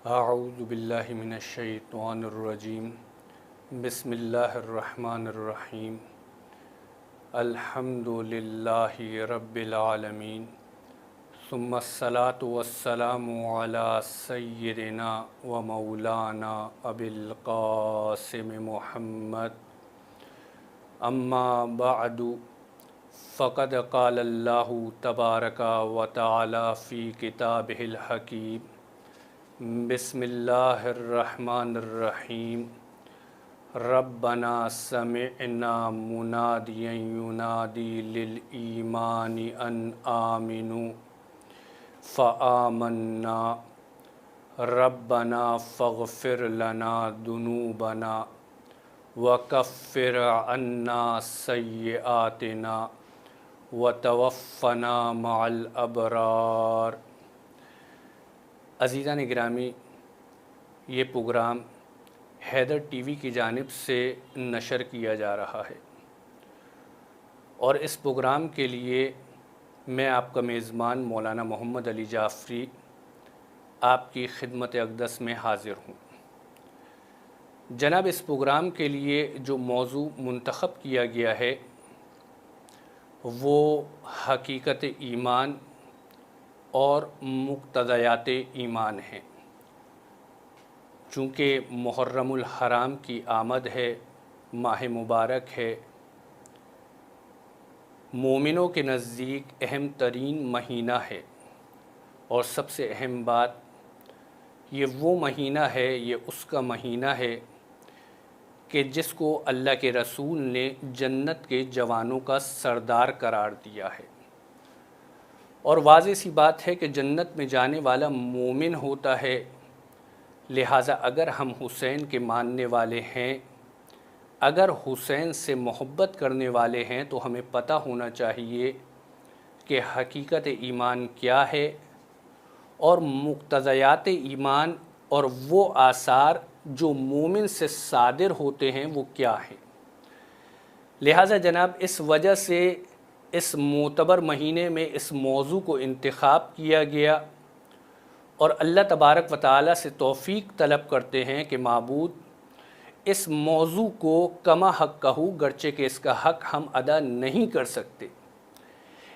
اعوذ باللہ من الشیطان الرجیم بسم اللہ الرحمن الرحیم الحمد للہ رب العالمین ثم الصلاة والسلام علی سیدنا و مولانا ابی القاسم محمد اما بعد فقد قال اللہ تبارک و تعالی فی کتابہ الحکیم بسم اللہ الرحمن الرحیم ربنا سمعنا منادیا ینادی للایمان ان آمنوا فآمنا ربنا فاغفر لنا ذنوبنا وکفر عنا سیئاتنا وتوفنا مع الابرار۔ عزیزان گرامی، یہ پروگرام حیدر ٹی وی کی جانب سے نشر کیا جا رہا ہے اور اس پروگرام کے لیے میں آپ کا میزبان مولانا محمد علی جعفری آپ کی خدمت اقدس میں حاضر ہوں۔ جناب، اس پروگرام کے لیے جو موضوع منتخب کیا گیا ہے وہ حقیقت ایمان اور مقتضیات ایمان ہیں۔ چونکہ محرم الحرام کی آمد ہے، ماہ مبارک ہے، مومنوں کے نزدیک اہم ترین مہینہ ہے، اور سب سے اہم بات یہ وہ مہینہ ہے، یہ اس کا مہینہ ہے کہ جس کو اللہ کے رسول نے جنت کے جوانوں کا سردار قرار دیا ہے، اور واضح سی بات ہے کہ جنت میں جانے والا مومن ہوتا ہے۔ لہٰذا اگر ہم حسین کے ماننے والے ہیں، اگر حسین سے محبت کرنے والے ہیں، تو ہمیں پتہ ہونا چاہیے کہ حقیقت ایمان کیا ہے اور مقتضیات ایمان اور وہ آثار جو مومن سے صادر ہوتے ہیں وہ کیا ہیں۔ لہٰذا جناب، اس وجہ سے اس معتبر مہینے میں اس موضوع کو انتخاب کیا گیا، اور اللہ تبارک و تعالیٰ سے توفیق طلب کرتے ہیں کہ معبود اس موضوع کو کما حق کہو، گرچہ کہ اس کا حق ہم ادا نہیں کر سکتے،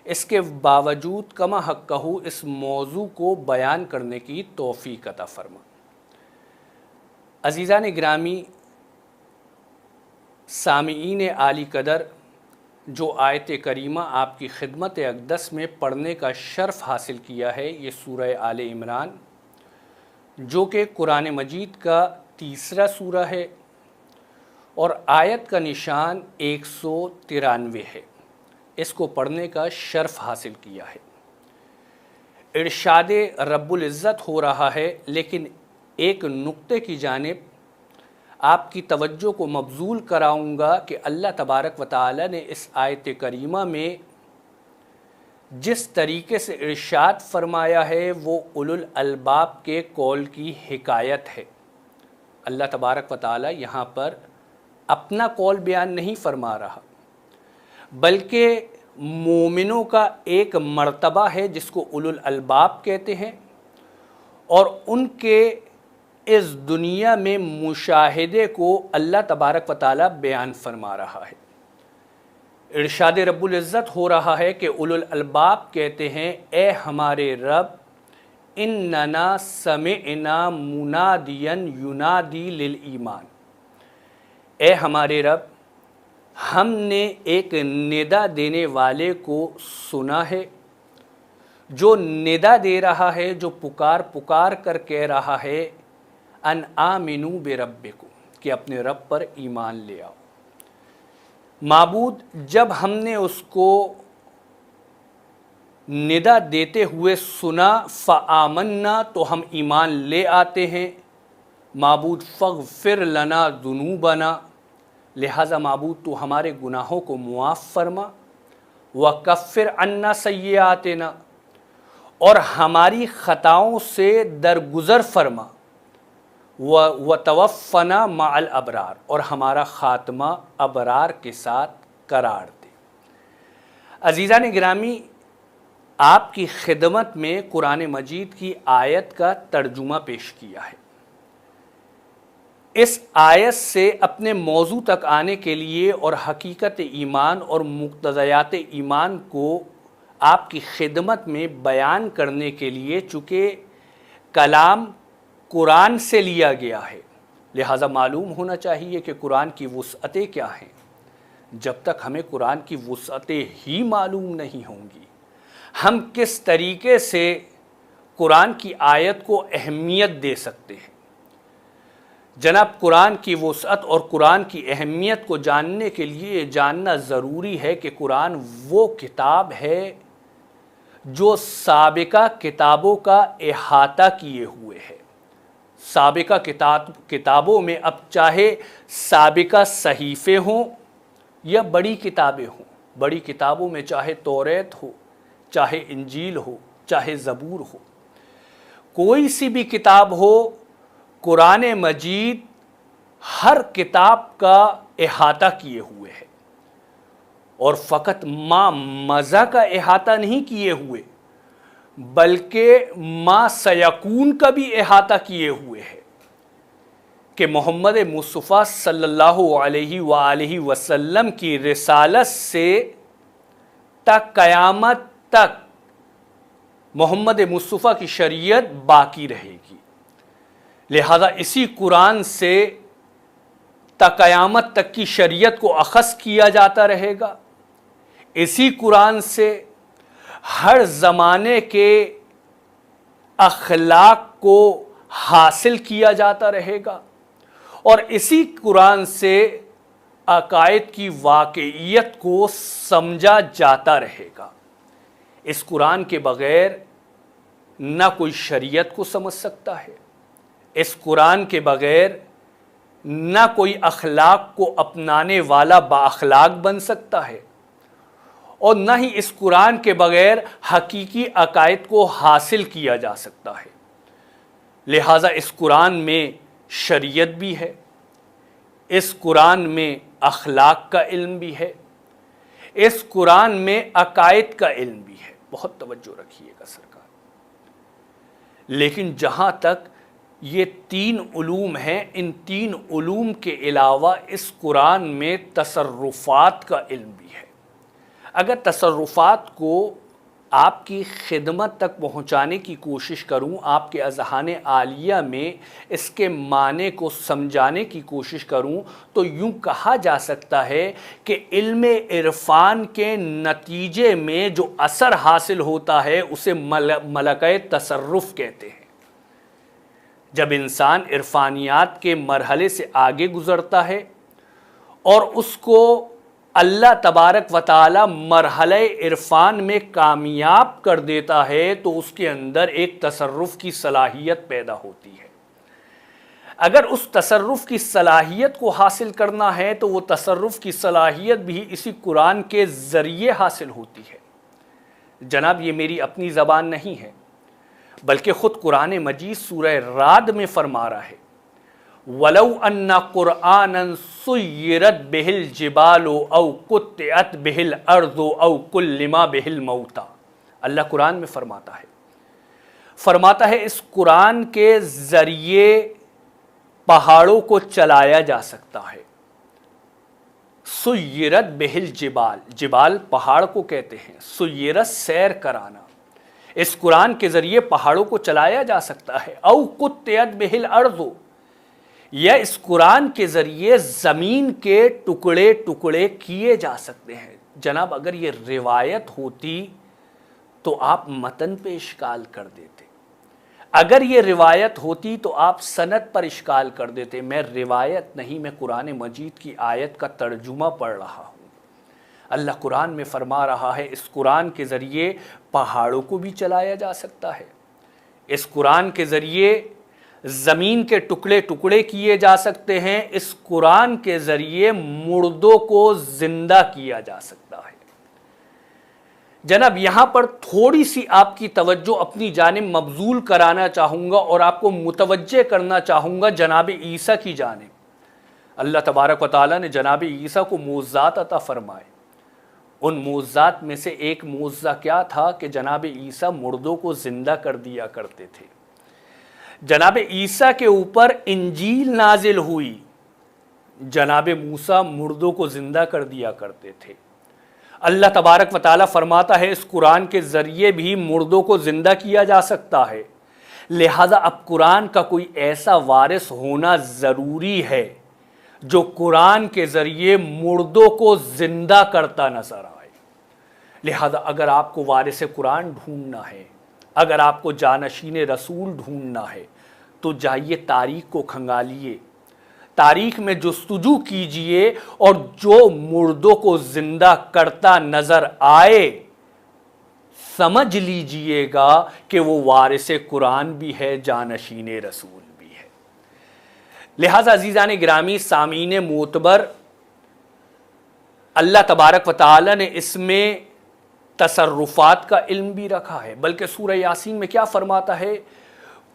اس کے باوجود کما حق کہو اس موضوع کو بیان کرنے کی توفیق عطا فرما۔ عزیزان گرامی، سامعین عالی قدر، جو آیت کریمہ آپ کی خدمت اقدس میں پڑھنے کا شرف حاصل کیا ہے، یہ سورہ آل عمران جو کہ قرآن مجید کا تیسرا سورہ ہے، اور آیت کا نشان 193 ہے، اس کو پڑھنے کا شرف حاصل کیا ہے۔ ارشاد رب العزت ہو رہا ہے، لیکن ایک نقطے کی جانب آپ کی توجہ کو مبذول کراؤں گا کہ اللہ تبارک و تعالی نے اس آیت کریمہ میں جس طریقے سے ارشاد فرمایا ہے وہ اولو الالباب کے قول کی حکایت ہے۔ اللہ تبارک و تعالی یہاں پر اپنا قول بیان نہیں فرما رہا، بلکہ مومنوں کا ایک مرتبہ ہے جس کو اولو الالباب کہتے ہیں، اور ان کے اس دنیا میں مشاہدے کو اللہ تبارک و تعالی بیان فرما رہا ہے۔ ارشاد رب العزت ہو رہا ہے کہ اولو الالباب کہتے ہیں، اے ہمارے رب، اننا سمعنا منادیا ینادی للایمان، اے ہمارے رب، ہم نے ایک ندا دینے والے کو سنا ہے، جو ندا دے رہا ہے، جو پکار کر کہہ رہا ہے ان آمنوا بربکم، کہ اپنے رب پر ایمان لے آؤ۔ معبود، جب ہم نے اس کو ندا دیتے ہوئے سنا فآمنا، تو ہم ایمان لے آتے ہیں۔ معبود فاغفر لنا ذنوبنا، لہٰذا معبود تو ہمارے گناہوں کو معاف فرما، وکفر عنا سیئاتنا، اور ہماری خطاؤں سے درگزر فرما، وتوفنا مع الابرار، اور ہمارا خاتمہ ابرار کے ساتھ قرار دے۔ عزیزان گرامی، آپ کی خدمت میں قرآن مجید کی آیت کا ترجمہ پیش کیا ہے۔ اس آیت سے اپنے موضوع تک آنے کے لیے اور حقیقت ایمان اور مقتضیات ایمان کو آپ کی خدمت میں بیان کرنے کے لیے، چونکہ کلام قرآن سے لیا گیا ہے، لہٰذا معلوم ہونا چاہیے کہ قرآن کی وسعتیں کیا ہیں۔ جب تک ہمیں قرآن کی وسعتیں ہی معلوم نہیں ہوں گی، ہم کس طریقے سے قرآن کی آیت کو اہمیت دے سکتے ہیں؟ جناب، قرآن کی وسعت اور قرآن کی اہمیت کو جاننے کے لیے جاننا ضروری ہے کہ قرآن وہ کتاب ہے جو سابقہ کتابوں کا احاطہ کیے ہوئے ہے۔ سابقہ کتابوں میں اب چاہے سابقہ صحیفے ہوں یا بڑی کتابیں ہوں، بڑی کتابوں میں چاہے توریت ہو، چاہے انجیل ہو، چاہے زبور ہو، کوئی سی بھی کتاب ہو، قرآن مجید ہر کتاب کا احاطہ کیے ہوئے ہے، اور فقط ما مضی کا احاطہ نہیں کیے ہوئے بلکہ ما سیکون کا بھی احاطہ کیے ہوئے ہے کہ محمد مصطفیٰ صلی اللہ علیہ وآلہ وسلم کی رسالت سے تا قیامت تک محمد مصطفیٰ کی شریعت باقی رہے گی۔ لہذا اسی قرآن سے تا قیامت تک کی شریعت کو اخذ کیا جاتا رہے گا، اسی قرآن سے ہر زمانے کے اخلاق کو حاصل کیا جاتا رہے گا، اور اسی قرآن سے عقائد کی واقعیت کو سمجھا جاتا رہے گا۔ اس قرآن کے بغیر نہ کوئی شریعت کو سمجھ سکتا ہے، اس قرآن کے بغیر نہ کوئی اخلاق کو اپنانے والا با اخلاق بن سکتا ہے، اور نہ ہی اس قرآن کے بغیر حقیقی عقائد کو حاصل کیا جا سکتا ہے۔ لہٰذا اس قرآن میں شریعت بھی ہے، اس قرآن میں اخلاق کا علم بھی ہے، اس قرآن میں عقائد کا علم بھی ہے۔ بہت توجہ رکھیے گا سرکار۔ لیکن جہاں تک یہ تین علوم ہیں، ان تین علوم کے علاوہ اس قرآن میں تصرفات کا علم بھی ہے۔ اگر تصرفات کو آپ کی خدمت تک پہنچانے کی کوشش کروں، آپ کے اذہان عالیہ میں اس کے معنی کو سمجھانے کی کوشش کروں، تو یوں کہا جا سکتا ہے کہ علم عرفان کے نتیجے میں جو اثر حاصل ہوتا ہے اسے ملکہ تصرف کہتے ہیں۔ جب انسان عرفانیات کے مرحلے سے آگے گزرتا ہے اور اس کو اللہ تبارک و تعالی مرحلہ عرفان میں کامیاب کر دیتا ہے، تو اس کے اندر ایک تصرف کی صلاحیت پیدا ہوتی ہے۔ اگر اس تصرف کی صلاحیت کو حاصل کرنا ہے تو وہ تصرف کی صلاحیت بھی اسی قرآن کے ذریعے حاصل ہوتی ہے۔ جناب، یہ میری اپنی زبان نہیں ہے، بلکہ خود قرآن مجید سورہ رعد میں فرما رہا ہے، وَلَوْ أَنَّ قُرْآنًا سُيِّرَتْ بِهِ الْجِبَالُ أَوْ قُطِّعَتْ بِهِ الْأَرْضُ أَوْ كُلِّمَ بِهِ الْمَوْتَى۔ اللہ قرآن میں فرماتا ہے اس قرآن کے ذریعے پہاڑوں کو چلایا جا سکتا ہے۔ سُيِّرَتْ بِهِ الْجِبَال، جبال پہاڑ کو کہتے ہیں، سُيِّرَتْ سیر کرانا، اس قرآن کے ذریعے پہاڑوں کو چلایا جا سکتا ہے۔ او قطعت بہ الارض، یا اس قرآن کے ذریعے زمین کے ٹکڑے ٹکڑے کیے جا سکتے ہیں۔ جناب، اگر یہ روایت ہوتی تو آپ متن پہ اشکال کر دیتے، اگر یہ روایت ہوتی تو آپ سند پر اشکال کر دیتے۔ میں روایت نہیں، میں قرآن مجید کی آیت کا ترجمہ پڑھ رہا ہوں۔ اللہ قرآن میں فرما رہا ہے اس قرآن کے ذریعے پہاڑوں کو بھی چلایا جا سکتا ہے، اس قرآن کے ذریعے زمین کے ٹکڑے ٹکڑے کیے جا سکتے ہیں، اس قرآن کے ذریعے مردوں کو زندہ کیا جا سکتا ہے۔ جناب، یہاں پر تھوڑی سی آپ کی توجہ اپنی جانب مبذول کرانا چاہوں گا اور آپ کو متوجہ کرنا چاہوں گا جناب عیسیٰ کی جانب۔ اللہ تبارک و تعالیٰ نے جناب عیسیٰ کو معجزات عطا فرمائے، ان معجزات میں سے ایک معجزہ کیا تھا کہ جناب عیسیٰ مردوں کو زندہ کر دیا کرتے تھے۔ جناب عیسیٰ کے اوپر انجیل نازل ہوئی، جناب موسیٰ مردوں کو زندہ کر دیا کرتے تھے۔ اللہ تبارک و تعالیٰ فرماتا ہے اس قرآن کے ذریعے بھی مردوں کو زندہ کیا جا سکتا ہے، لہذا اب قرآن کا کوئی ایسا وارث ہونا ضروری ہے جو قرآن کے ذریعے مردوں کو زندہ کرتا نظر آئے۔ لہذا اگر آپ کو وارث قرآن ڈھونڈنا ہے، اگر آپ کو جانشین رسول ڈھونڈنا ہے، تو جائیے تاریخ کو کھنگالیے، تاریخ میں جستجو کیجئے، اور جو مردوں کو زندہ کرتا نظر آئے سمجھ لیجئے گا کہ وہ وارث قرآن بھی ہے، جانشین رسول بھی ہے۔ لہذا عزیزان گرامی، سامعین معتبر، اللہ تبارک و تعالی نے اس میں تصرفات کا علم بھی رکھا ہے، بلکہ سورہ یاسین میں کیا فرماتا ہے؟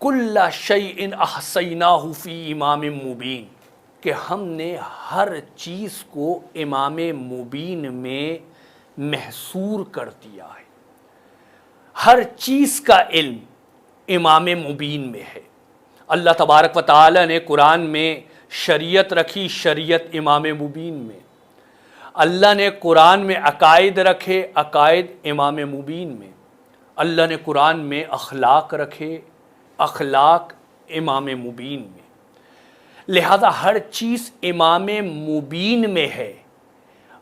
کل شیء احصیناہ فی امام مبین، کہ ہم نے ہر چیز کو امام مبین میں محصور کر دیا ہے۔ ہر چیز کا علم امام مبین میں ہے۔ اللہ تبارک و تعالی نے قرآن میں شریعت رکھی، شریعت امام مبین میں۔ اللہ نے قرآن میں عقائد رکھے، عقائد امام مبین میں۔ اللہ نے قرآن میں اخلاق رکھے، اخلاق امام مبین میں۔ لہذا ہر چیز امام مبین میں ہے،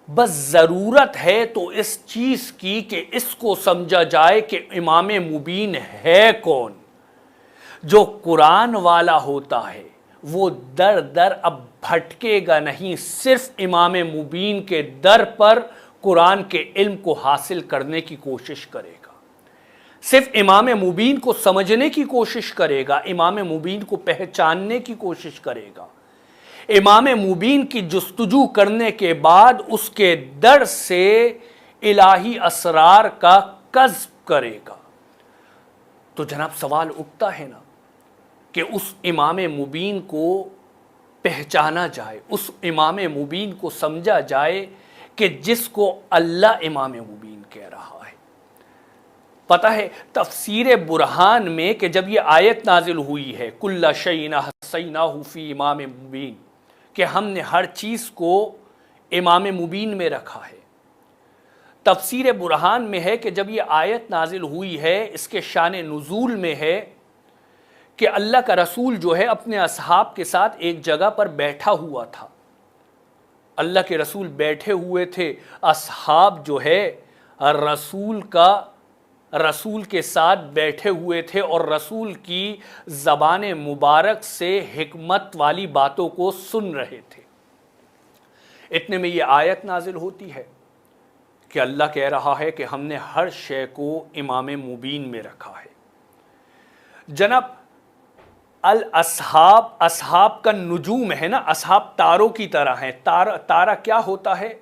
بس ضرورت ہے تو اس چیز کی کہ اس کو سمجھا جائے کہ امام مبین ہے کون۔ جو قرآن والا ہوتا ہے وہ در در اب بھٹکے گا نہیں، صرف امام مبین کے در پر قرآن کے علم کو حاصل کرنے کی کوشش کرے گا، صرف امام مبین کو سمجھنے کی کوشش کرے گا، امام مبین کو پہچاننے کی کوشش کرے گا، امام مبین کی جستجو کرنے کے بعد اس کے در سے الہی اسرار کا کسب کرے گا۔ تو جناب سوال اٹھتا ہے نا کہ اس امام مبین کو پہچانا جائے، اس امام مبین کو سمجھا جائے کہ جس کو اللہ امام مبین کہہ رہا ہے۔ پتہ ہے تفسیر برہان میں کہ جب یہ آیت نازل ہوئی ہے کل شیء احصیناہ فی امام مبین، کہ ہم نے ہر چیز کو امام مبین میں رکھا ہے، تفسیر برہان میں ہے کہ جب یہ آیت نازل ہوئی ہے اس کے شان نزول میں ہے کہ اللہ کا رسول جو ہے اپنے اصحاب کے ساتھ ایک جگہ پر بیٹھا ہوا تھا۔ اللہ کے رسول بیٹھے ہوئے تھے، اصحاب جو ہے رسول کے ساتھ بیٹھے ہوئے تھے اور رسول کی زبان مبارک سے حکمت والی باتوں کو سن رہے تھے۔ اتنے میں یہ آیت نازل ہوتی ہے کہ اللہ کہہ رہا ہے کہ ہم نے ہر شے کو امام مبین میں رکھا ہے۔ جناب اصحاب کا نجوم ہے نا، اصحاب تاروں کی طرح ہیں۔ تارا کیا ہوتا ہے؟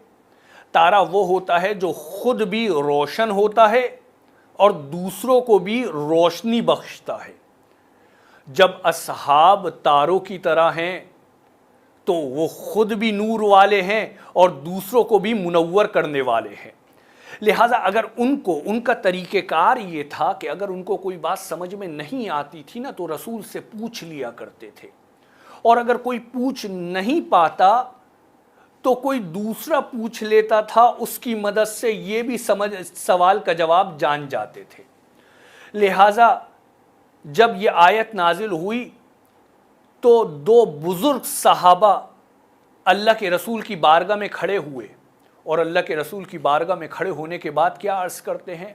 تارا وہ ہوتا ہے جو خود بھی روشن ہوتا ہے اور دوسروں کو بھی روشنی بخشتا ہے۔ جب اصحاب تاروں کی طرح ہیں تو وہ خود بھی نور والے ہیں اور دوسروں کو بھی منور کرنے والے ہیں۔ لہٰذا اگر ان کا طریقہ کار یہ تھا کہ اگر ان کو کوئی بات سمجھ میں نہیں آتی تھی نا تو رسول سے پوچھ لیا کرتے تھے، اور اگر کوئی پوچھ نہیں پاتا تو کوئی دوسرا پوچھ لیتا تھا، اس کی مدد سے یہ بھی سوال کا جواب جان جاتے تھے۔ لہٰذا جب یہ آیت نازل ہوئی تو دو بزرگ صحابہ اللہ کے رسول کی بارگاہ میں کھڑے ہوئے، اور اللہ کے رسول کی بارگاہ میں کھڑے ہونے کے بعد کیا عرض کرتے ہیں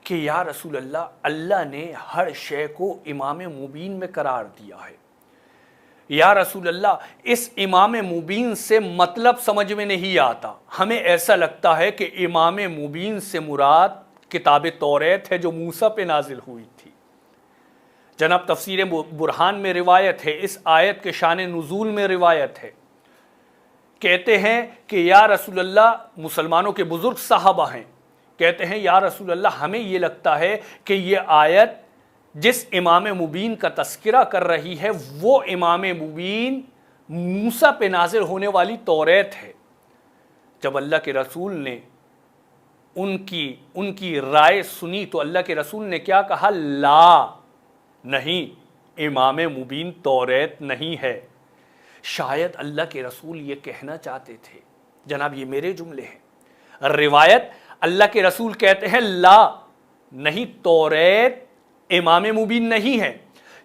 کہ یا رسول اللہ، اللہ نے ہر شے کو امام مبین میں قرار دیا ہے۔ یا رسول اللہ، اس امام مبین سے مطلب سمجھ میں نہیں آتا، ہمیں ایسا لگتا ہے کہ امام مبین سے مراد کتاب توریت ہے جو موسیٰ پہ نازل ہوئی تھی۔ جناب تفسیر برہان میں روایت ہے، اس آیت کے شان نزول میں روایت ہے، کہتے ہیں کہ یا رسول اللہ، مسلمانوں کے بزرگ صحابہ ہیں، کہتے ہیں یا رسول اللہ، ہمیں یہ لگتا ہے کہ یہ آیت جس امام مبین کا تذکرہ کر رہی ہے وہ امام مبین موسیٰ پہ نازل ہونے والی توریت ہے۔ جب اللہ کے رسول نے ان کی رائے سنی تو اللہ کے رسول نے کیا کہا؟ لا، نہیں، امام مبین توریت نہیں ہے۔ شاید اللہ کے رسول یہ کہنا چاہتے تھے، جناب یہ میرے جملے ہیں، روایت اللہ کے رسول کہتے ہیں لا، نہیں، توریت امام مبین نہیں ہے۔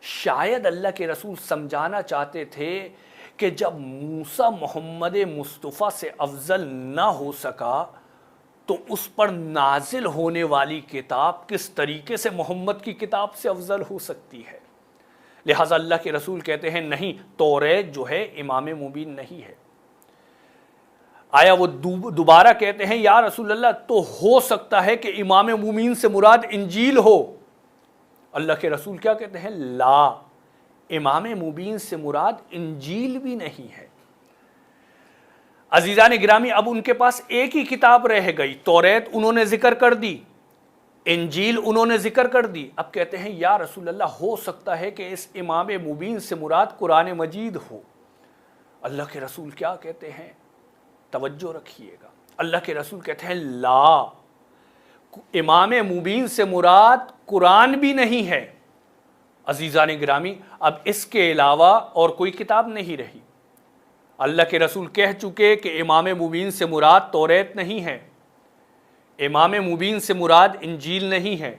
شاید اللہ کے رسول سمجھانا چاہتے تھے کہ جب موسیٰ محمد مصطفیٰ سے افضل نہ ہو سکا تو اس پر نازل ہونے والی کتاب کس طریقے سے محمد کی کتاب سے افضل ہو سکتی ہے؟ لہٰذا اللہ کے رسول کہتے ہیں نہیں، توریت جو ہے امام مبین نہیں ہے۔ آیا وہ دوبارہ کہتے ہیں یا رسول اللہ تو ہو سکتا ہے کہ امام مبین سے مراد انجیل ہو؟ اللہ کے رسول کیا کہتے ہیں؟ لا، امام مبین سے مراد انجیل بھی نہیں ہے۔ عزیزان گرامی، اب ان کے پاس ایک ہی کتاب رہ گئی، توریت انہوں نے ذکر کر دی، انجیل انہوں نے ذکر کر دی۔ اب کہتے ہیں یا رسول اللہ ہو سکتا ہے کہ اس امام مبین سے مراد قرآن مجید ہو۔ اللہ کے رسول کیا کہتے ہیں؟ توجہ رکھیے گا، اللہ کے رسول کہتے ہیں لا، امام مبین سے مراد قرآن بھی نہیں ہے۔ عزیزان گرامی، اب اس کے علاوہ اور کوئی کتاب نہیں رہی۔ اللہ کے رسول کہہ چکے کہ امام مبین سے مراد توریت نہیں ہے، امام مبین سے مراد انجیل نہیں ہے،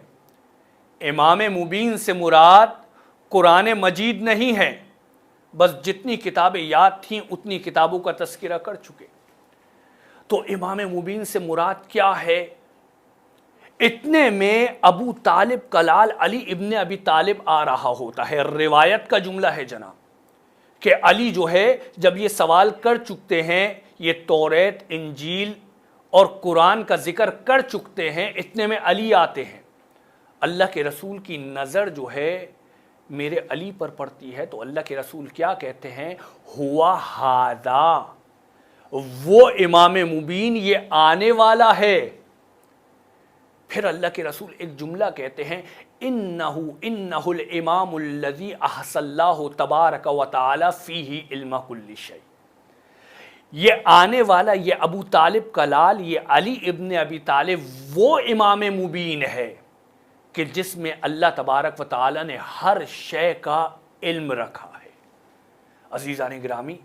امام مبین سے مراد قرآن مجید نہیں ہے۔ بس جتنی کتابیں یاد تھیں اتنی کتابوں کا تذکرہ کر چکے۔ تو امام مبین سے مراد کیا ہے؟ اتنے میں ابو طالب کا لال علی ابن ابی طالب آ رہا ہوتا ہے۔ روایت کا جملہ ہے جناب کہ علی جو ہے جب یہ سوال کر چکتے ہیں، یہ توریت، انجیل اور قرآن کا ذکر کر چکتے ہیں، اتنے میں علی آتے ہیں۔ اللہ کے رسول کی نظر جو ہے میرے علی پر پڑتی ہے تو اللہ کے رسول کیا کہتے ہیں؟ ہوا ہادا، وہ امام مبین یہ آنے والا ہے۔ پھر اللہ کے رسول ایک جملہ کہتے ہیں انہ الامام الذی احصى اللہ تبارک و تعالی فیہ علم کل شیء۔ یہ آنے والا، یہ ابو طالب کا لال، یہ علی ابن ابی طالب وہ امام مبین ہے کہ جس میں اللہ تبارک و تعالی نے ہر شے کا علم رکھا ہے۔ عزیزان گرامی،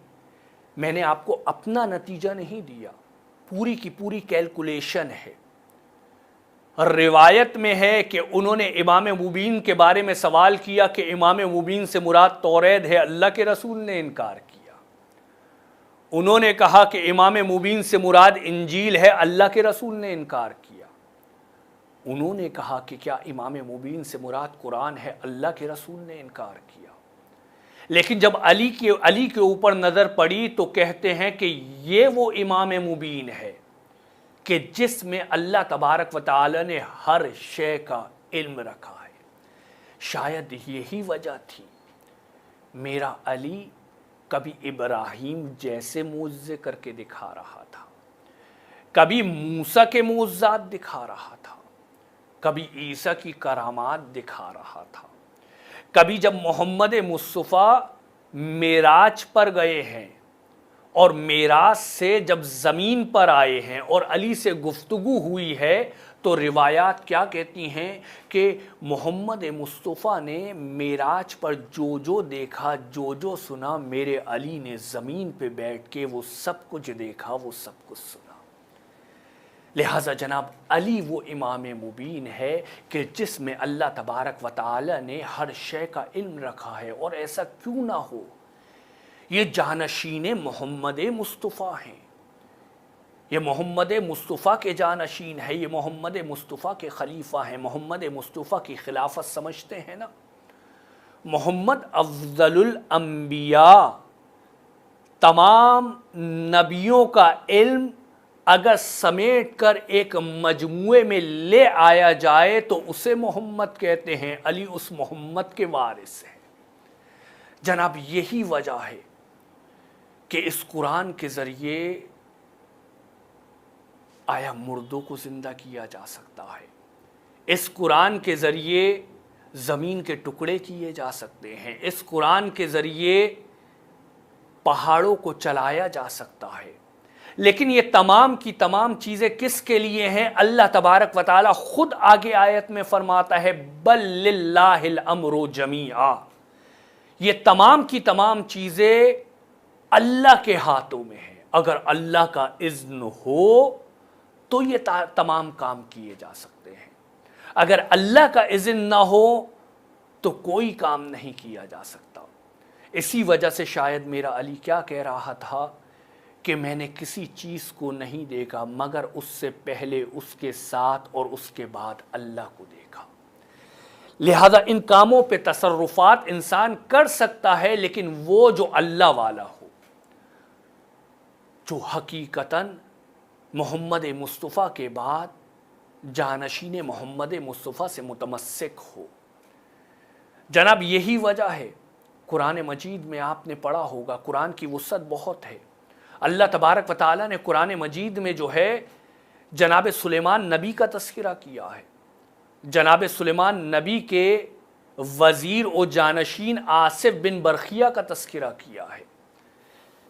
میں نے آپ کو اپنا نتیجہ نہیں دیا، پوری کی پوری کیلکولیشن ہے۔ روایت میں ہے کہ انہوں نے امام مبین کے بارے میں سوال کیا کہ امام مبین سے مراد توریت ہے، اللہ کے رسول نے انکار کیا۔ انہوں نے کہا کہ امام مبین سے مراد انجیل ہے، اللہ کے رسول نے انکار کیا۔ انہوں نے کہا کہ کیا امام مبین سے مراد قرآن ہے، اللہ کے رسول نے انکار کیا۔ لیکن جب علی کے اوپر نظر پڑی تو کہتے ہیں کہ یہ وہ امام مبین ہے کہ جس میں اللہ تبارک و تعالی نے ہر شے کا علم رکھا ہے۔ شاید یہی وجہ تھی میرا علی کبھی ابراہیم جیسے معجزے کر کے دکھا رہا تھا، کبھی موسیٰ کے معجزات دکھا رہا تھا، کبھی عیسیٰ کی کرامات دکھا رہا تھا، کبھی جب محمد مصطفیٰ معراج پر گئے ہیں اور معراج سے جب زمین پر آئے ہیں اور علی سے گفتگو ہوئی ہے تو روایات کیا کہتی ہیں کہ محمد مصطفیٰ نے معراج پر جو جو دیکھا، جو جو سنا، میرے علی نے زمین پہ بیٹھ کے وہ سب کچھ دیکھا، وہ سب کچھ سنا۔ لہٰذا جناب علی وہ امام مبین ہے کہ جس میں اللہ تبارک و تعالی نے ہر شے کا علم رکھا ہے۔ اور ایسا کیوں نہ ہو، یہ جانشین محمد مصطفیٰ ہیں، یہ محمد مصطفیٰ کے جانشین ہیں، یہ محمد مصطفیٰ کے خلیفہ ہیں، محمد مصطفیٰ کی خلافت سمجھتے ہیں نا۔ محمد افضل الانبیاء، تمام نبیوں کا علم اگر سمیٹ کر ایک مجموعے میں لے آیا جائے تو اسے محمد کہتے ہیں، علی اس محمد کے وارث ہیں۔ جناب یہی وجہ ہے کہ اس قرآن کے ذریعے آیا مردوں کو زندہ کیا جا سکتا ہے، اس قرآن کے ذریعے زمین کے ٹکڑے کیے جا سکتے ہیں، اس قرآن کے ذریعے پہاڑوں کو چلایا جا سکتا ہے۔ لیکن یہ تمام کی تمام چیزیں کس کے لیے ہیں؟ اللہ تبارک و تعالی خود آگے آیت میں فرماتا ہے بل للہ الامر جمیعا، یہ تمام کی تمام چیزیں اللہ کے ہاتھوں میں ہیں۔ اگر اللہ کا اذن ہو تو یہ تمام کام کیے جا سکتے ہیں، اگر اللہ کا اذن نہ ہو تو کوئی کام نہیں کیا جا سکتا۔ اسی وجہ سے شاید میرا علی کیا کہہ رہا تھا کہ میں نے کسی چیز کو نہیں دیکھا مگر اس سے پہلے، اس کے ساتھ اور اس کے بعد اللہ کو دیکھا۔ لہذا ان کاموں پہ تصرفات انسان کر سکتا ہے، لیکن وہ جو اللہ والا ہو، جو حقیقتاً محمد مصطفیٰ کے بعد جانشین محمد مصطفیٰ سے متمسک ہو۔ جناب یہی وجہ ہے، قرآن مجید میں آپ نے پڑھا ہوگا، قرآن کی وسعت بہت ہے۔ اللہ تبارک و تعالیٰ نے قرآن مجید میں جو ہے جناب سلیمان نبی کا تذکرہ کیا ہے، جناب سلیمان نبی کے وزیر و جانشین آصف بن برخیہ کا تذکرہ کیا ہے۔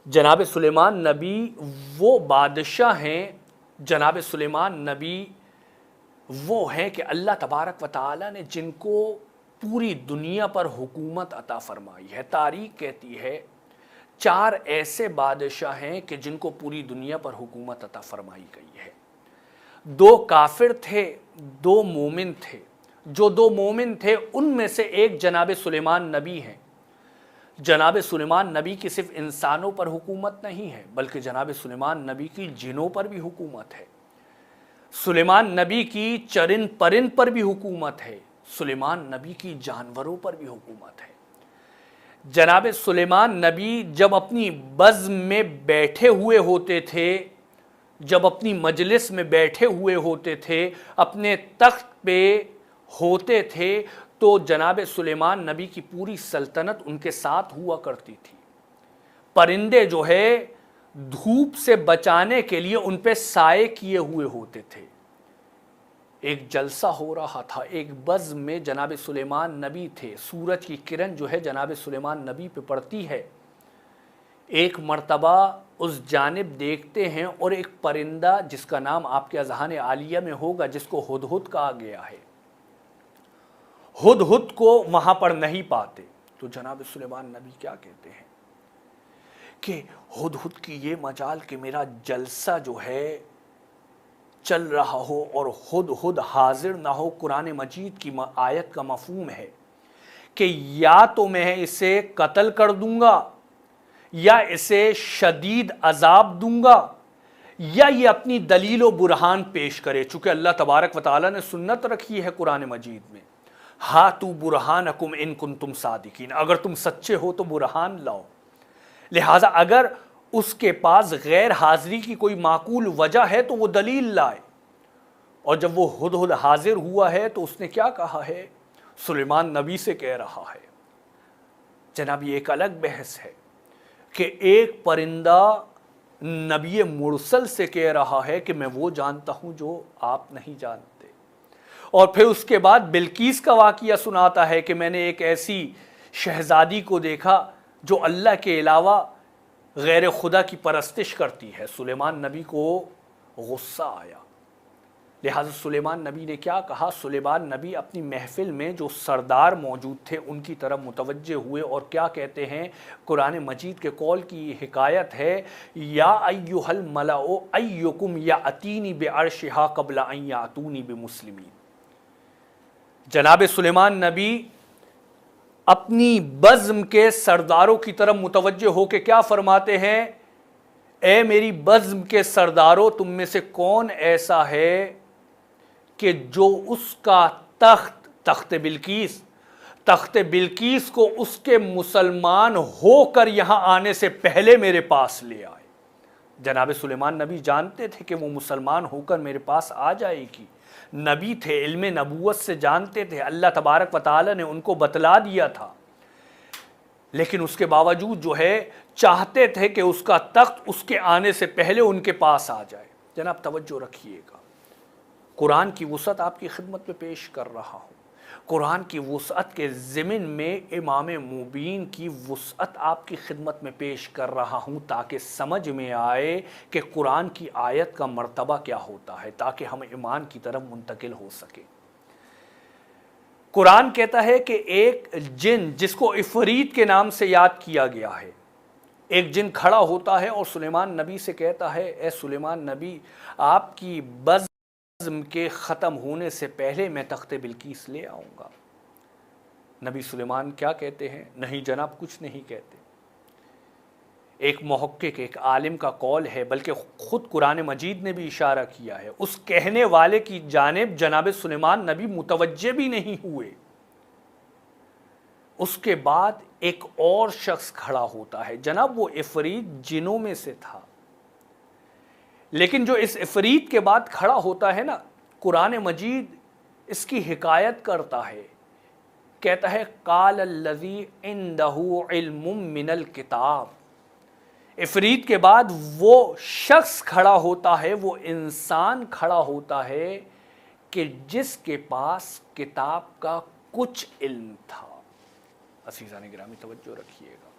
جناب سلیمان نبی وہ بادشاہ ہیں، جناب سلیمان نبی وہ ہیں کہ اللہ تبارک و تعالیٰ نے جن کو پوری دنیا پر حکومت عطا فرمائی ہے۔ تاریخ کہتی ہے 4 ایسے بادشاہ ہیں کہ جن کو پوری دنیا پر حکومت عطا فرمائی گئی ہے۔ 2 کافر تھے، 2 مومن تھے۔ جو 2 مومن تھے ان میں سے ایک جناب سلیمان نبی ہیں۔ جناب سلیمان نبی کی صرف انسانوں پر حکومت نہیں ہے، بلکہ جناب سلیمان نبی کی جنوں پر بھی حکومت ہے، سلیمان نبی کی چرند پرند پر بھی حکومت ہے، سلیمان نبی کی جانوروں پر بھی حکومت ہے۔ جناب سلیمان نبی جب اپنی بزم میں بیٹھے ہوئے ہوتے تھے، جب اپنی مجلس میں بیٹھے ہوئے ہوتے تھے، اپنے تخت پہ ہوتے تھے، تو جناب سلیمان نبی کی پوری سلطنت ان کے ساتھ ہوا کرتی تھی۔ پرندے جو ہے دھوپ سے بچانے کے لیے ان پہ سائے کیے ہوئے ہوتے تھے۔ ایک جلسہ ہو رہا تھا، ایک بزم میں جناب سلیمان نبی تھے، سورج کی کرن جو ہے جناب سلیمان نبی پہ پڑتی ہے۔ ایک مرتبہ اس جانب دیکھتے ہیں اور ایک پرندہ جس کا نام آپ کے اذہان عالیہ میں ہوگا، جس کو ہدہد کہا گیا ہے، ہدہد کو وہاں پر نہیں پاتے۔ تو جناب سلیمان نبی کیا کہتے ہیں کہ ہدہد کی یہ مجال کہ میرا جلسہ جو ہے چل رہا ہو اور ہدہد حاضر نہ ہو۔ قرآن مجید کی آیت کا مفہوم ہے کہ یا تو میں اسے قتل کر دوں گا، یا اسے شدید عذاب دوں گا، یا یہ اپنی دلیل و برہان پیش کرے۔ چونکہ اللہ تبارک و تعالیٰ نے سنت رکھی ہے قرآن مجید میں، ہاتوا برہانکم ان کنتم صادقین، اگر تم سچے ہو تو برہان لاؤ۔ لہٰذا اگر اس کے پاس غیر حاضری کی کوئی معقول وجہ ہے تو وہ دلیل لائے۔ اور جب وہ ہدہد حاضر ہوا ہے تو اس نے کیا کہا ہے؟ سلیمان نبی سے کہہ رہا ہے، جناب یہ ایک الگ بحث ہے کہ ایک پرندہ نبی مرسل سے کہہ رہا ہے کہ میں وہ جانتا ہوں جو آپ نہیں جانتے، اور پھر اس کے بعد بلقیس کا واقعہ سناتا ہے کہ میں نے ایک ایسی شہزادی کو دیکھا جو اللہ کے علاوہ غیر خدا کی پرستش کرتی ہے۔ سلیمان نبی کو غصہ آیا، لہٰذا سلیمان نبی نے کیا کہا؟ سلیمان نبی اپنی محفل میں جو سردار موجود تھے ان کی طرف متوجہ ہوئے اور کیا کہتے ہیں؟ قرآن مجید کے قول کی یہ حکایت ہے، یا ایھا الملأ ایکم یأتینی بعرشھا قبل ان یأتونی بمسلمین۔ جناب سلیمان نبی اپنی بزم کے سرداروں کی طرف متوجہ ہو کے کیا فرماتے ہیں؟ اے میری بزم کے سرداروں، تم میں سے کون ایسا ہے کہ جو اس کا تخت بلقیس کو اس کے مسلمان ہو کر یہاں آنے سے پہلے میرے پاس لے آئے۔ جناب سلیمان نبی جانتے تھے کہ وہ مسلمان ہو کر میرے پاس آ جائے گی، نبی تھے، علم نبوت سے جانتے تھے، اللہ تبارک و تعالی نے ان کو بتلا دیا تھا، لیکن اس کے باوجود جو ہے چاہتے تھے کہ اس کا تخت اس کے آنے سے پہلے ان کے پاس آ جائے۔ جناب توجہ رکھیے گا، قرآن کی وسعت آپ کی خدمت میں پیش کر رہا ہوں۔ قرآن کی وسعت کے ضمن میں امام مبین کی وسعت آپ کی خدمت میں پیش کر رہا ہوں تاکہ سمجھ میں آئے کہ قرآن کی آیت کا مرتبہ کیا ہوتا ہے، تاکہ ہم ایمان کی طرف منتقل ہو سکے۔ قرآن کہتا ہے کہ ایک جن جس کو عفریت کے نام سے یاد کیا گیا ہے، ایک جن کھڑا ہوتا ہے اور سلیمان نبی سے کہتا ہے اے سلیمان نبی، آپ کی بزم کے ختم ہونے سے پہلے میں تخت بلقیس لے آؤں گا۔ نبی سلیمان کیا کہتے ہیں؟ نہیں جناب، کچھ نہیں کہتے۔ ایک محقق، ایک عالم کا قول ہے، بلکہ خود قرآن مجید نے بھی اشارہ کیا ہے، اس کہنے والے کی جانب جناب سلیمان نبی متوجہ بھی نہیں ہوئے۔ اس کے بعد ایک اور شخص کھڑا ہوتا ہے، جناب وہ عفریت جنوں میں سے تھا، لیکن جو اس عفریت کے بعد کھڑا ہوتا ہے نا، قرآن مجید اس کی حکایت کرتا ہے، کہتا ہے قال الذی عندہ علم من الکتاب۔ عفریت کے بعد وہ شخص کھڑا ہوتا ہے، وہ انسان کھڑا ہوتا ہے کہ جس کے پاس کتاب کا کچھ علم تھا۔ عزیزان گرامی توجہ رکھیے گا،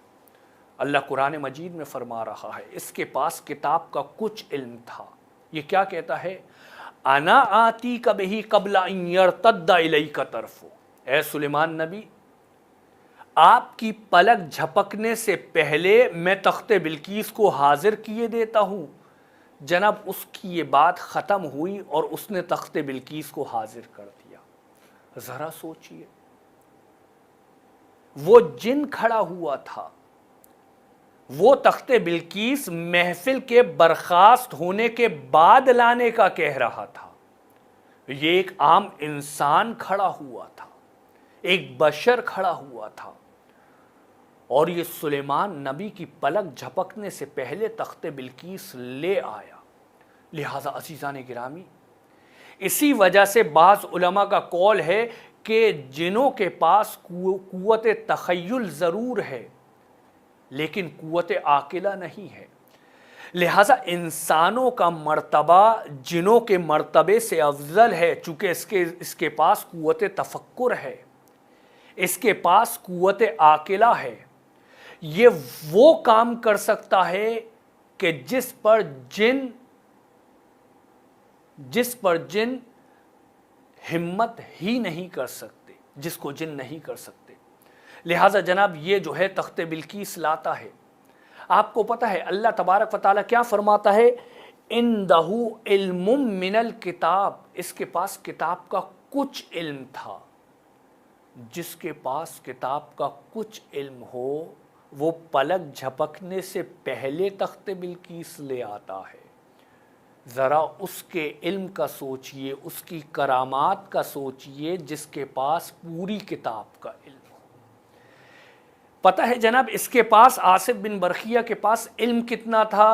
اللہ قرآن مجید میں فرما رہا ہے اس کے پاس کتاب کا کچھ علم تھا۔ یہ کیا کہتا ہے؟ انا آتی کبھی قبل ان یرتد الیک طرفو۔ اے سلیمان نبی، آپ کی پلک جھپکنے سے پہلے میں تخت بلقیس کو حاضر کیے دیتا ہوں۔ جناب اس کی یہ بات ختم ہوئی اور اس نے تخت بلقیس کو حاضر کر دیا۔ ذرا سوچئے، وہ جن کھڑا ہوا تھا، وہ تخت بلقیس محفل کے برخاست ہونے کے بعد لانے کا کہہ رہا تھا۔ یہ ایک عام انسان کھڑا ہوا تھا، ایک بشر کھڑا ہوا تھا، اور یہ سلیمان نبی کی پلک جھپکنے سے پہلے تخت بلقیس لے آیا۔ لہذا عزیزان گرامی، اسی وجہ سے بعض علماء کا قول ہے کہ جنوں کے پاس قوت تخیل ضرور ہے لیکن قوت عاقلہ نہیں ہے۔ لہذا انسانوں کا مرتبہ جنوں کے مرتبے سے افضل ہے، چونکہ اس کے پاس قوت تفکر ہے، اس کے پاس قوت عاقلہ ہے۔ یہ وہ کام کر سکتا ہے کہ جس پر جن ہمت ہی نہیں کر سکتے، جس کو جن نہیں کر سکتے۔ لہٰذا جناب یہ جو ہے تخت بلقیس لاتا ہے۔ آپ کو پتہ ہے اللہ تبارک و تعالیٰ کیا فرماتا ہے؟ عندہ علم من الکتاب، اس کے پاس کتاب کا کچھ علم تھا۔ جس کے پاس کتاب کا کچھ علم ہو وہ پلک جھپکنے سے پہلے تخت بلقیس لے آتا ہے۔ ذرا اس کے علم کا سوچئے، اس کی کرامات کا سوچئے، جس کے پاس پوری کتاب کا علم ہو۔ پتہ ہے جناب اس کے پاس، آصف بن برخیہ کے پاس علم کتنا تھا؟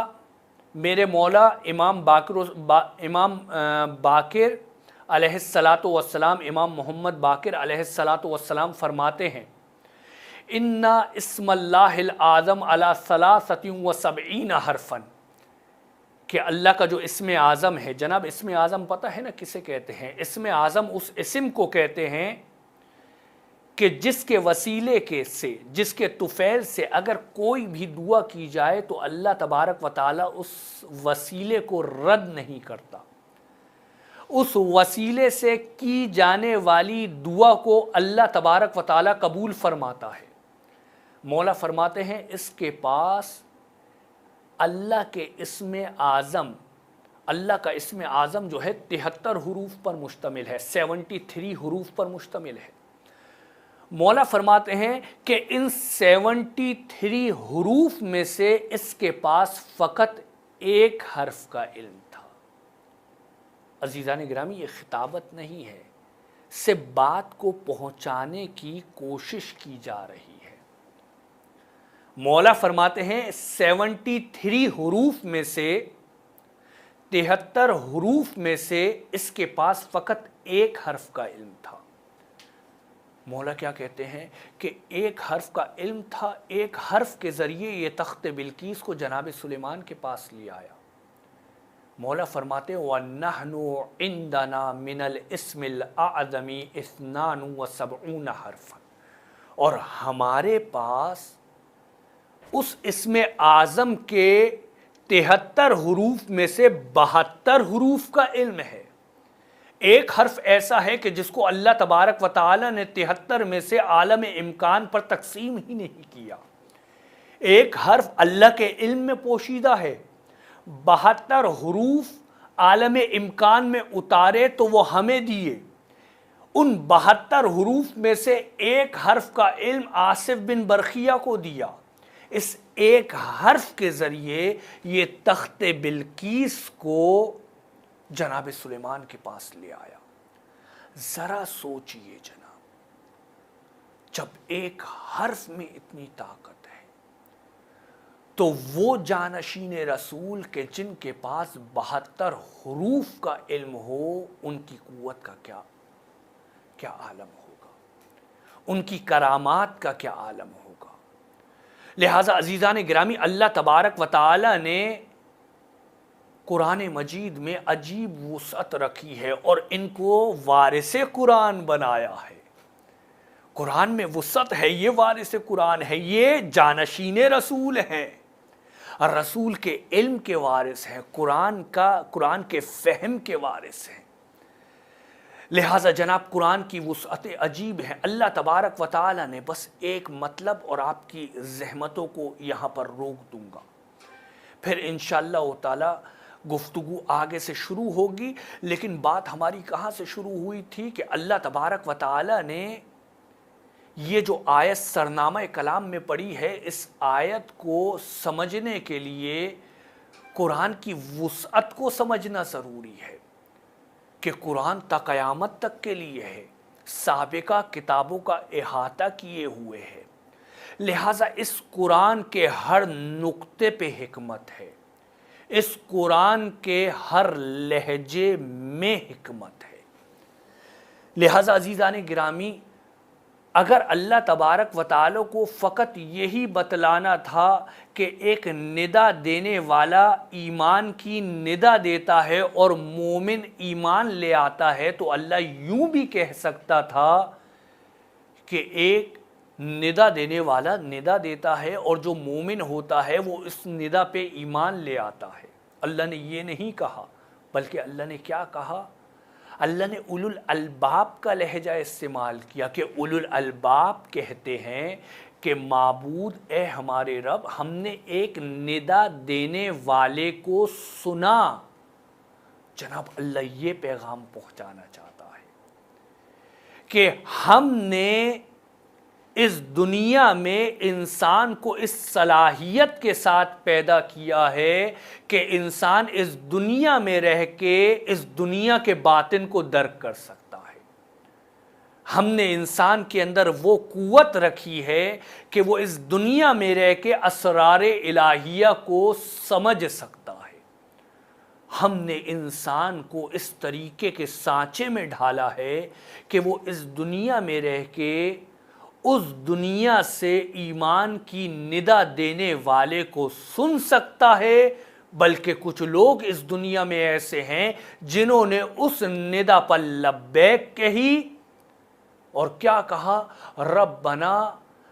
میرے مولا امام باقر علیہ السلام، امام محمد باقر علیہ السلام فرماتے ہیں ان اسم اللہ الاعظم علی 73 حرفاً، کہ اللہ کا جو اسم اعظم ہے، جناب اسم اعظم پتہ ہے نا کسے کہتے ہیں؟ اسم اعظم اس اسم کو کہتے ہیں کہ جس کے وسیلے سے، جس کے طفیل سے اگر کوئی بھی دعا کی جائے تو اللہ تبارک و تعالیٰ اس وسیلے کو رد نہیں کرتا، اس وسیلے سے کی جانے والی دعا کو اللہ تبارک و تعالیٰ قبول فرماتا ہے۔ مولا فرماتے ہیں اس کے پاس اللہ کے اسم اعظم، اللہ کا اسم اعظم جو ہے 73 حروف پر مشتمل ہے، 73 حروف پر مشتمل ہے۔ مولا فرماتے ہیں کہ ان 73 حروف میں سے اس کے پاس فقط ایک حرف کا علم تھا۔ عزیزان گرامی یہ خطابت نہیں ہے، صرف بات کو پہنچانے کی کوشش کی جا رہی ہے۔ مولا فرماتے ہیں 73 حروف میں سے 73 حروف میں سے اس کے پاس فقط ایک حرف کا علم تھا۔ مولا کیا کہتے ہیں کہ ایک حرف کا علم تھا، ایک حرف کے ذریعے یہ تخت بلقیس کو جناب سلیمان کے پاس لے آیا۔ مولا فرماتے ہیں وَنَحْنُ عِنْدَنَا مِنَ الْإِسْمِ الْأَعْظَمِ 72 حرفا، اور ہمارے پاس اس اسم اعظم کے 73 حروف میں سے 72 حروف کا علم ہے۔ ایک حرف ایسا ہے کہ جس کو اللہ تبارک و تعالی نے 73 میں سے عالم امکان پر تقسیم ہی نہیں کیا۔ ایک حرف اللہ کے علم میں پوشیدہ ہے، 72 حروف عالم امکان میں اتارے تو وہ ہمیں دیے۔ ان 72 حروف میں سے ایک حرف کا علم آصف بن برخیہ کو دیا۔ اس ایک حرف کے ذریعے یہ تخت بلقیس کو جناب سلیمان کے پاس لے آیا۔ ذرا سوچئے جناب، جب ایک حرف میں اتنی طاقت ہے تو وہ جانشین رسول کے جن کے پاس 72 حروف کا علم ہو، ان کی قوت کا کیا عالم ہوگا، ان کی کرامات کا کیا عالم ہوگا۔ لہٰذا عزیزان گرامی، اللہ تبارک و تعالی نے قرآن مجید میں عجیب وسعت رکھی ہے اور ان کو وارث قرآن بنایا ہے۔ قرآن میں وسعت ہے، یہ وارث قرآن ہے، یہ جانشین رسول ہیں، رسول کے علم کے وارث ہیں، قرآن کے فہم کے وارث ہیں۔ لہٰذا جناب قرآن کی وسعت عجیب ہے۔ اللہ تبارک و تعالی نے بس ایک مطلب اور آپ کی زحمتوں کو یہاں پر روک دوں گا، پھر انشاءاللہ تعالی گفتگو آگے سے شروع ہوگی۔ لیکن بات ہماری کہاں سے شروع ہوئی تھی کہ اللہ تبارک و تعالی نے یہ جو آیت سرنامہ کلام میں پڑھی ہے، اس آیت کو سمجھنے کے لیے قرآن کی وسعت کو سمجھنا ضروری ہے کہ قرآن تا قیامت تک کے لیے ہے، سابقہ کتابوں کا احاطہ کیے ہوئے ہے۔ لہٰذا اس قرآن کے ہر نقطے پہ حکمت ہے، اس قرآن کے ہر لہجے میں حکمت ہے۔ لہٰذا عزیزان گرامی، اگر اللہ تبارک و تعالی کو فقط یہی بتلانا تھا کہ ایک ندا دینے والا ایمان کی ندا دیتا ہے اور مومن ایمان لے آتا ہے، تو اللہ یوں بھی کہہ سکتا تھا کہ ایک ندا دینے والا ندا دیتا ہے اور جو مومن ہوتا ہے وہ اس ندا پہ ایمان لے آتا ہے۔ اللہ نے یہ نہیں کہا، بلکہ اللہ نے کیا کہا؟ اللہ نے اولو الالباب کا لہجہ استعمال کیا کہ اولو الالباب کہتے ہیں کہ معبود اے ہمارے رب، ہم نے ایک ندا دینے والے کو سنا۔ جناب اللہ یہ پیغام پہنچانا چاہتا ہے کہ ہم نے اس دنیا میں انسان کو اس صلاحیت کے ساتھ پیدا کیا ہے کہ انسان اس دنیا میں رہ کے اس دنیا کے باطن کو درک کر سکتا ہے۔ ہم نے انسان کے اندر وہ قوت رکھی ہے کہ وہ اس دنیا میں رہ کے اسرار الہیہ کو سمجھ سکتا ہے۔ ہم نے انسان کو اس طریقے کے سانچے میں ڈھالا ہے کہ وہ اس دنیا میں رہ کے اس دنیا سے ایمان کی ندا دینے والے کو سن سکتا ہے، بلکہ کچھ لوگ اس دنیا میں ایسے ہیں جنہوں نے اس ندا پر لبیک کہی اور کیا کہا؟ ربنا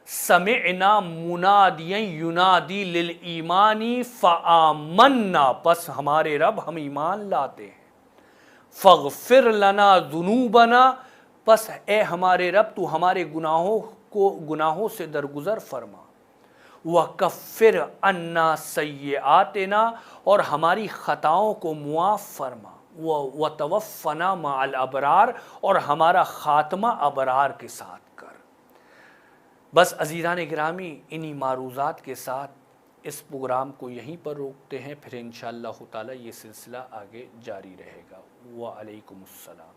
سمعنا منادیا ینادی للایمان فآمنا، پس ہمارے رب ہم ایمان لاتے ہیں۔ فاغفر لنا ذنوبنا، پس اے ہمارے رب تو ہمارے گناہوں سے درگزر فرما۔ وَكَفِّرْ عَنَّا سَيِّئَاتِنَا، اور ہماری خطاؤں کو معاف فرما۔ وَتَوَفَّنَا مَعَ الْأَبْرَارِ، اور ہمارا خاتمہ ابرار کے ساتھ کر۔ بس عزیزان گرامی، انہی معروضات کے ساتھ اس پروگرام کو یہیں پر روکتے ہیں، پھر انشاءاللہ تعالی یہ سلسلہ آگے جاری رہے گا۔ وعلیکم السلام۔